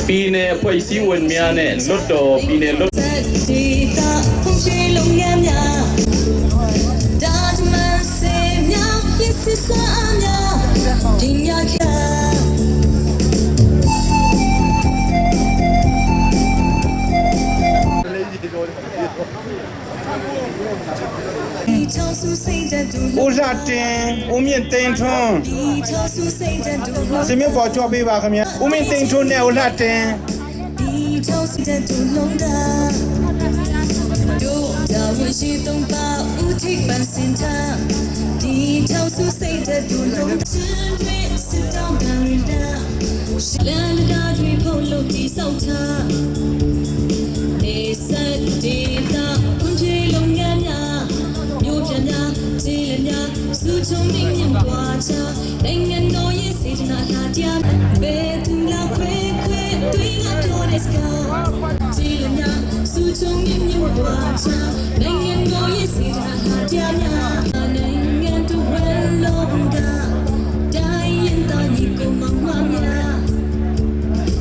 ပြည်နယ်ဖွဲ့စည်းဝင်များနဲ့လွတ်တော်ပြည်နယ်လွတ်ဒေတာဖုန်ချေလုံးငန်းများဒါတမန်စေမြောက်ရစ်စစ်စမ်းများဒီညခါဦးဇာတင်ဦးမြင့်သိန်းထွန်းစမြပေါ်ကြောပေးပါခင်ဗျဦးမြင့်သိန်းထွန်းနဲ့ဦးလှတင်ဒီချောစီတဲ့သူလုံးတာတို့ဒါဝင်ရှိသုံးပါဦးထိပ်ပန်းစင်တာဒီချောဆူစိတ်တဲ့သူလုံးစင်တွေစစ်တောင်းခံရတာလန်ကားတွေဖို့လို့ဒီဆောက်တာနေစက်ဒေတာဝင်ချေလုံးငန်းများမြို့ပြများခြေလျများစုချုံနေမြင်ပွားချနိုင်ငံတော်ရဲ့စေတနာလာတရားဘယ်သူလောက်ခွဲတွေးငါပြောတဲ့စကားခြေလျများစုချုံနေမြင်ပွားချနိုင်ငံတော်ရဲ့စေတနာလာတရားများနိုင်ငံတော်ဝဲလုံးကတိုင်းရင်တိုင်းကိုမမများ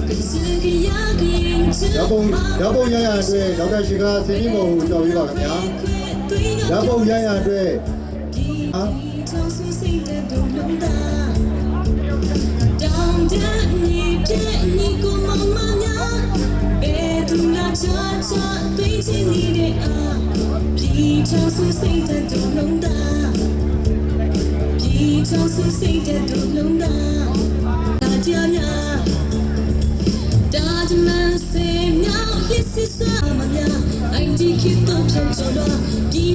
ကစကရကရင်ချဓာတ်ပုံရရအတွက်ဒေါက်တာရှိခါစီနီမောကိုကြော်ပြပါခင်ဗျာဓာတ်ပုံရရအတွက်ချောဆူစိတ်တဲ့ဒုလုံးတာတောင်းတညီတဲ့ညီကိုမမများဘယ်သူလာချာချာသိချင်နေတဲ့အားဒီချောဆူစိတ်တဲ့ဒုလုံးတာဒီချောဆူစိတ်တဲ့ဒုလုံးတာတာကြများဒါတမန်စေမြောက်ရစ်စစ်စွာမများအိုင်ဒီခေတ်တော့ပြန်ချလို့ဒီ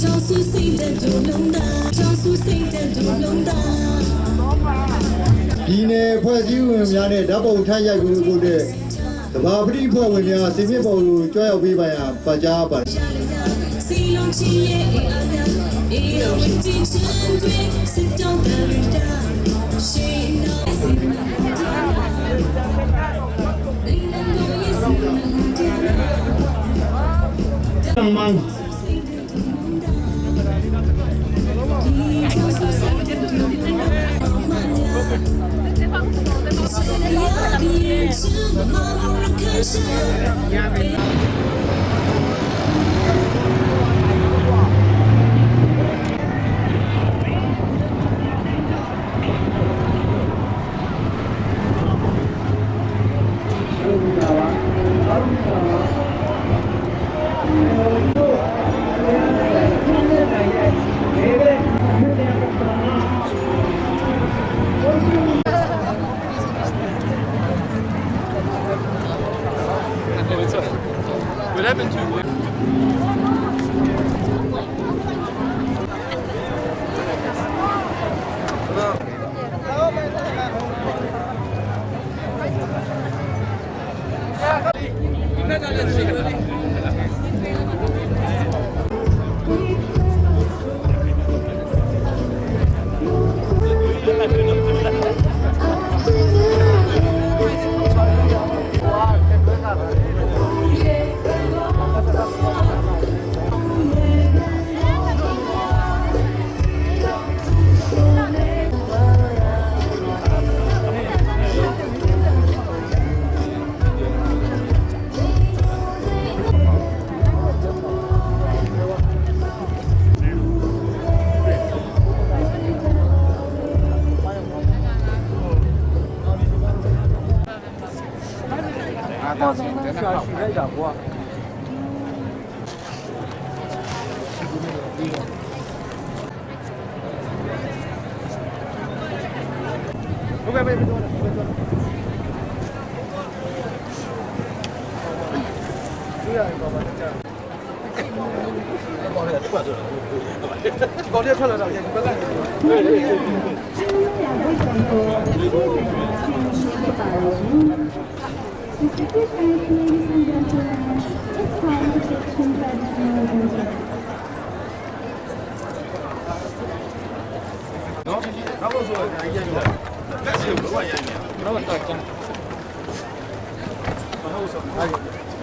ချောဆူစိတ်တဲ့ဒုလုံးတာချောဆူစိတ်တဲ့ဒုလုံးတာဒီနယ်ဖွဲ့စည်းဝင်များနဲ့ဓာတ်ပုံထပ်ရိုက်ကိုတဲ့သဘာပတိဖွဲ့ဝင်များစီမင်းပေါ်ကိုကြွရောက်ပေးပါရန်ပတ်ကြားပါစီလုံးချီရဲ့အားများအေးရောတင်ချင်တွေစစ်တောင်းတယ်တာရှင်းတော့စီမင်းမန်搞这穿了照片，你别干。然后说一眼的，干什么玩意儿？然后大家，然后说，哎，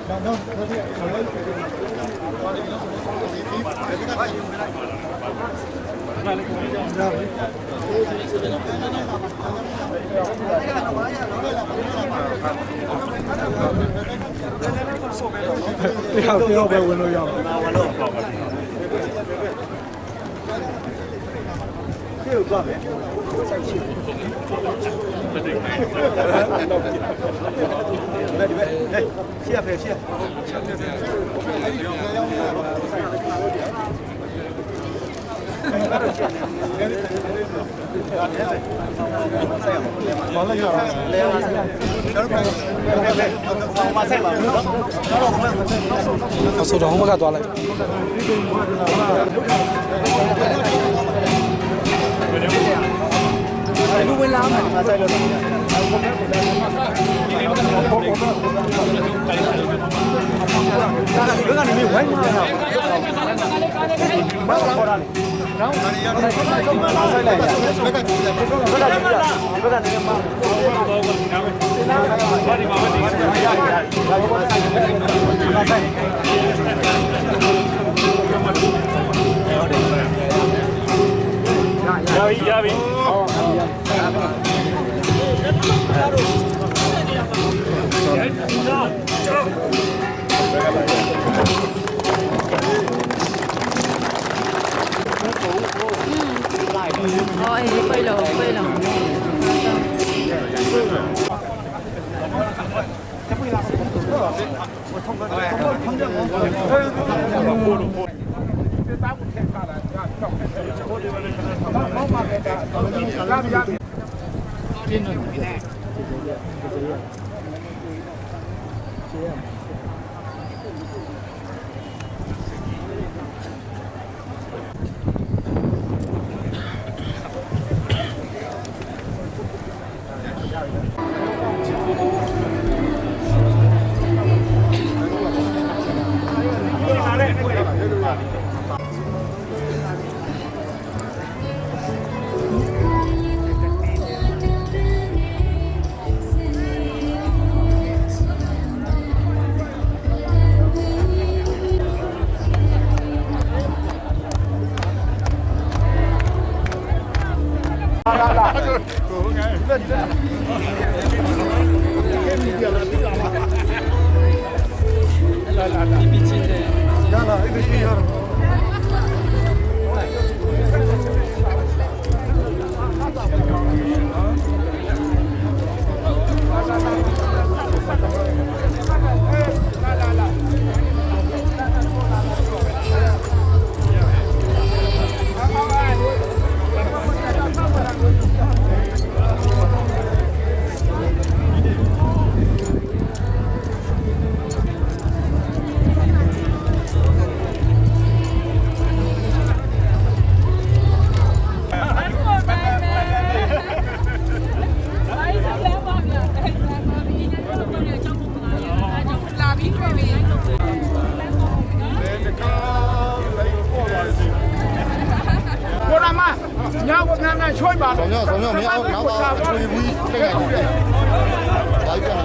那ပြောပဲဝင်လို့ရအောင်ပြေတော့သွားမယ်ရှေ့ဖေးရှေ့ဘာလဲကြောက်လဲမဆိုင်ပါဘူးဆိုတော့ဟိုဘက်ကသွားလိုက်လူဝင်လာမှာဆိုင်လို့ဘယ်ကနေဝိုင်းမှာလဲဘာခေါ်တာလဲနော်ဆိုင်လိုက်ဘယ်ကနေမှာရပြီ哦，哎，会了，会了。ဆောင်ရမင်းအောက်နောက်ကဆွေဘူးတက်ရအောင်လိုက်ပြန်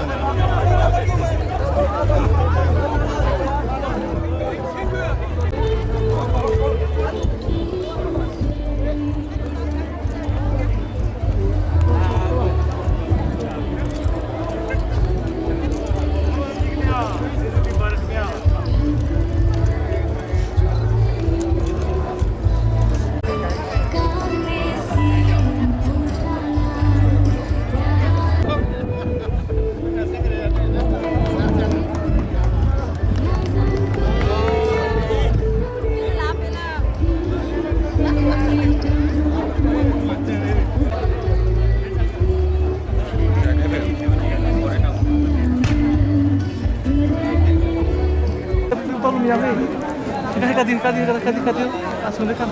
Kadir, asal kan.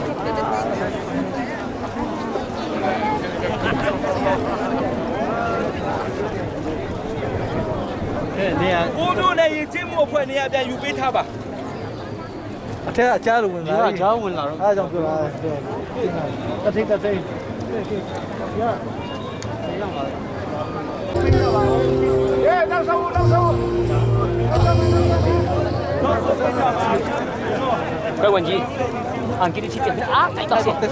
ဦးတို့လည်းရင်ချင်းမှုအဖွဲ့နေရာပြန်ယူပေးထားပါ အထက်အချားလိုဝင်လာတယ်။အချားဝင်လာတော့အဲဒါကြောင့်ပြောတာ။တထိတ်ရ။နောက်ဆုံး快稳机啊给你去点啊哎到线切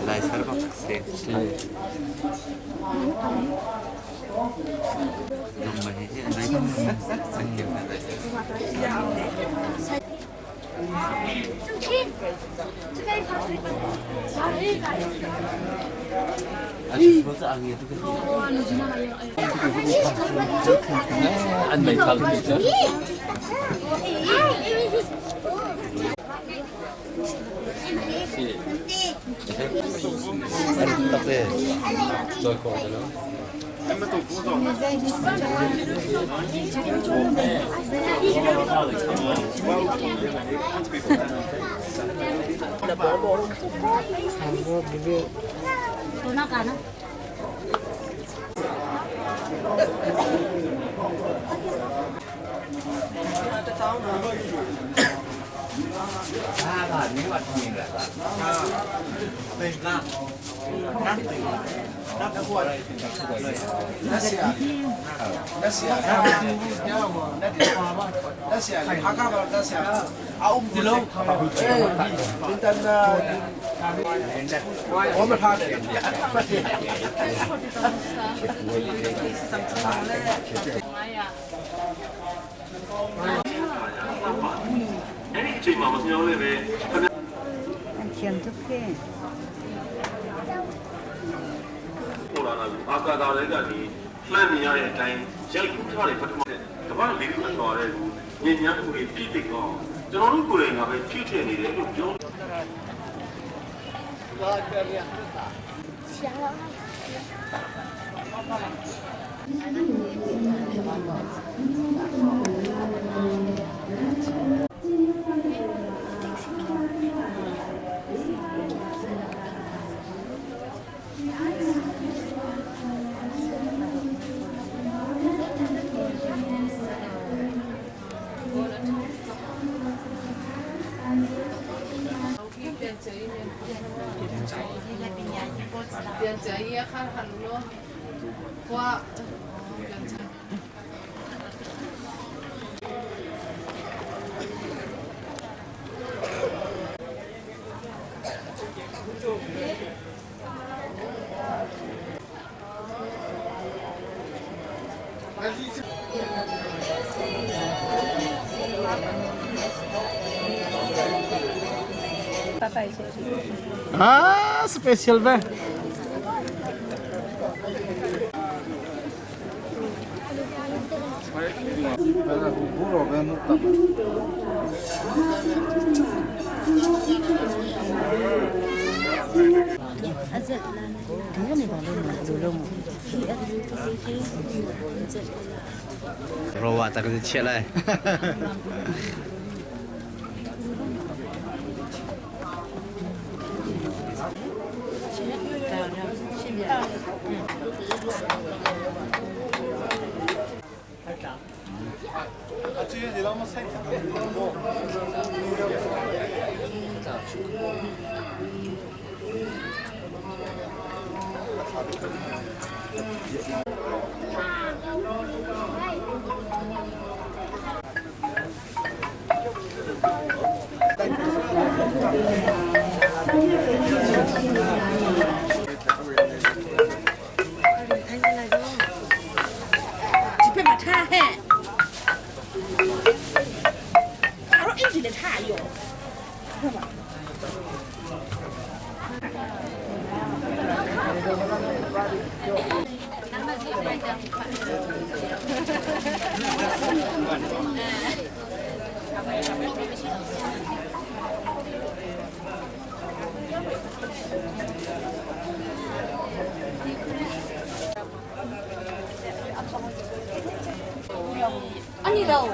लाइसर को से anh mày thật chứ anh tập về rồi cổ cho nó những mặt nhìn là đây là chị mà một nhau lên về anh chiếm thức kiaဟိုလာအာကာသာတွေကဒီလှမ်းမြင်ရတဲ့အတိုင်းရိုက်ကူးထားတဲ့ပထမတပတ်လေးခုတော်တဲ့ညဉ့်ညမ်းမှုတွေပြည့်ပြည့်ကောကျွန်တော်တို့ကိုယ်တိုင်ကပဲဖြည့်ထည့်နေတယ်လို့ပြော 자기야 칼하루로 와 Ah, special ba? Rawa tak ada cek lah. 집에 맡아 해. 바로 인지를 타요. 아니라고.